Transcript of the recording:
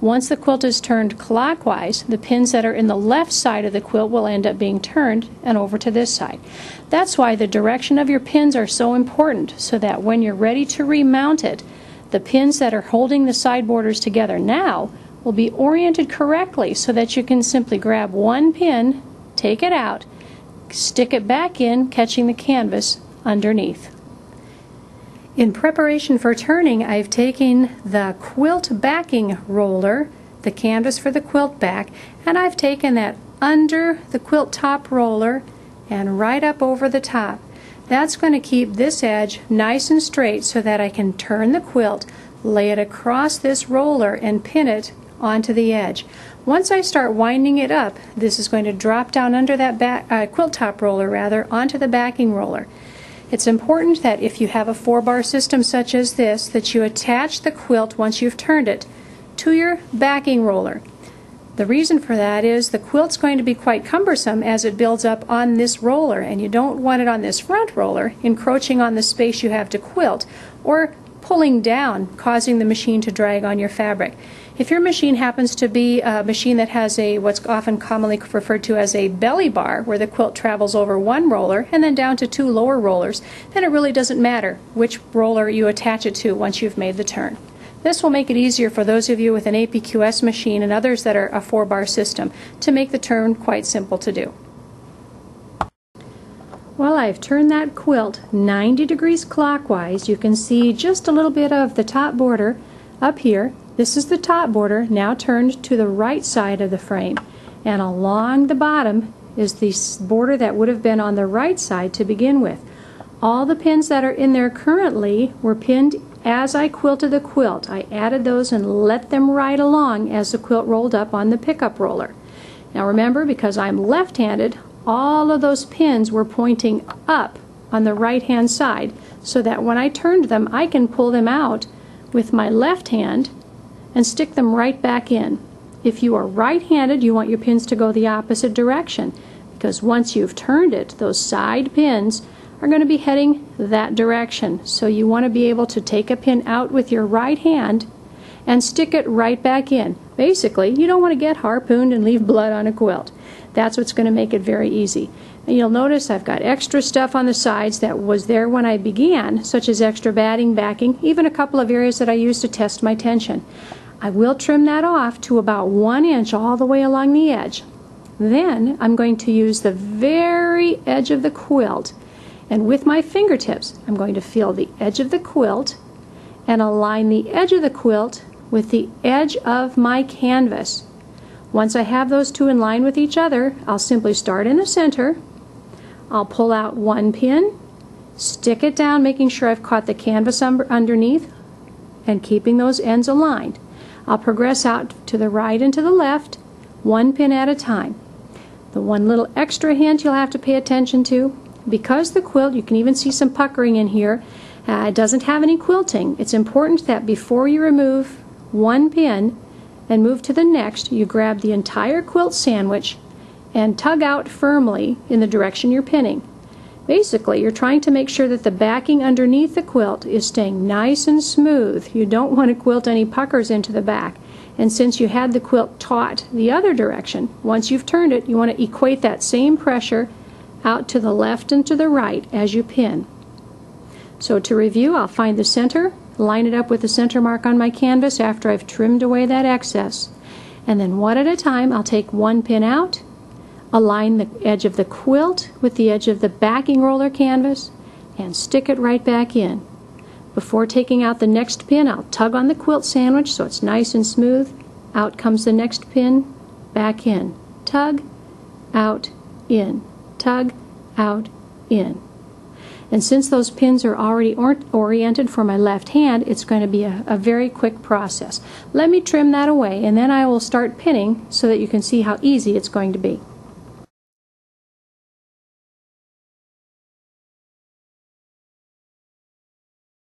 Once the quilt is turned clockwise, the pins that are in the left side of the quilt will end up being turned and over to this side. That's why the direction of your pins are so important, so that when you're ready to remount it, the pins that are holding the side borders together now will be oriented correctly so that you can simply grab one pin, take it out, stick it back in, catching the canvas underneath. In preparation for turning, I've taken the quilt backing roller, the canvas for the quilt back, and I've taken that under the quilt top roller and right up over the top. That's going to keep this edge nice and straight so that I can turn the quilt, lay it across this roller, and pin it onto the edge. Once I start winding it up, this is going to drop down under that quilt top roller onto the backing roller. It's important that if you have a 4-bar system such as this, that you attach the quilt once you've turned it to your backing roller. The reason for that is the quilt's going to be quite cumbersome as it builds up on this roller, and you don't want it on this front roller encroaching on the space you have to quilt or pulling down, causing the machine to drag on your fabric. If your machine happens to be a machine that has what's often commonly referred to as a belly bar, where the quilt travels over one roller and then down to 2 lower rollers, then it really doesn't matter which roller you attach it to once you've made the turn. This will make it easier for those of you with an APQS machine and others that are a 4-bar system to make the turn quite simple to do. Well, I've turned that quilt 90 degrees clockwise. You can see just a little bit of the top border up here. This is the top border, now turned to the right side of the frame. And along the bottom is the border that would have been on the right side to begin with. All the pins that are in there currently were pinned as I quilted the quilt. I added those and let them ride along as the quilt rolled up on the pickup roller. Now remember, because I'm left-handed, all of those pins were pointing up on the right-hand side, so that when I turned them, I can pull them out with my left hand and stick them right back in. If you are right-handed, you want your pins to go the opposite direction, because once you've turned it, those side pins are going to be heading that direction. So you want to be able to take a pin out with your right hand and stick it right back in. Basically, you don't want to get harpooned and leave blood on a quilt. That's what's going to make it very easy. And you'll notice I've got extra stuff on the sides that was there when I began, such as extra batting, backing, even a couple of areas that I used to test my tension. I will trim that off to about 1 inch all the way along the edge. Then I'm going to use the very edge of the quilt, and with my fingertips I'm going to feel the edge of the quilt and align the edge of the quilt with the edge of my canvas. Once I have those two in line with each other, I'll simply start in the center. I'll pull out one pin, stick it down, making sure I've caught the canvas underneath and keeping those ends aligned. I'll progress out to the right and to the left, one pin at a time. The one little extra hint you'll have to pay attention to, because the quilt, you can even see some puckering in here, it doesn't have any quilting. It's important that before you remove one pin and move to the next, you grab the entire quilt sandwich and tug out firmly in the direction you're pinning. Basically, you're trying to make sure that the backing underneath the quilt is staying nice and smooth. You don't want to quilt any puckers into the back. And since you had the quilt taut the other direction, once you've turned it, you want to equate that same pressure out to the left and to the right as you pin. So to review, I'll find the center, line it up with the center mark on my canvas after I've trimmed away that excess. And then one at a time, I'll take one pin out, align the edge of the quilt with the edge of the backing roller canvas, and stick it right back in. Before taking out the next pin, I'll tug on the quilt sandwich so it's nice and smooth. Out comes the next pin, back in. Tug, out, in. Tug, out, in. And since those pins are already oriented for my left hand, it's going to be a very quick process. Let me trim that away, and then I will start pinning so that you can see how easy it's going to be.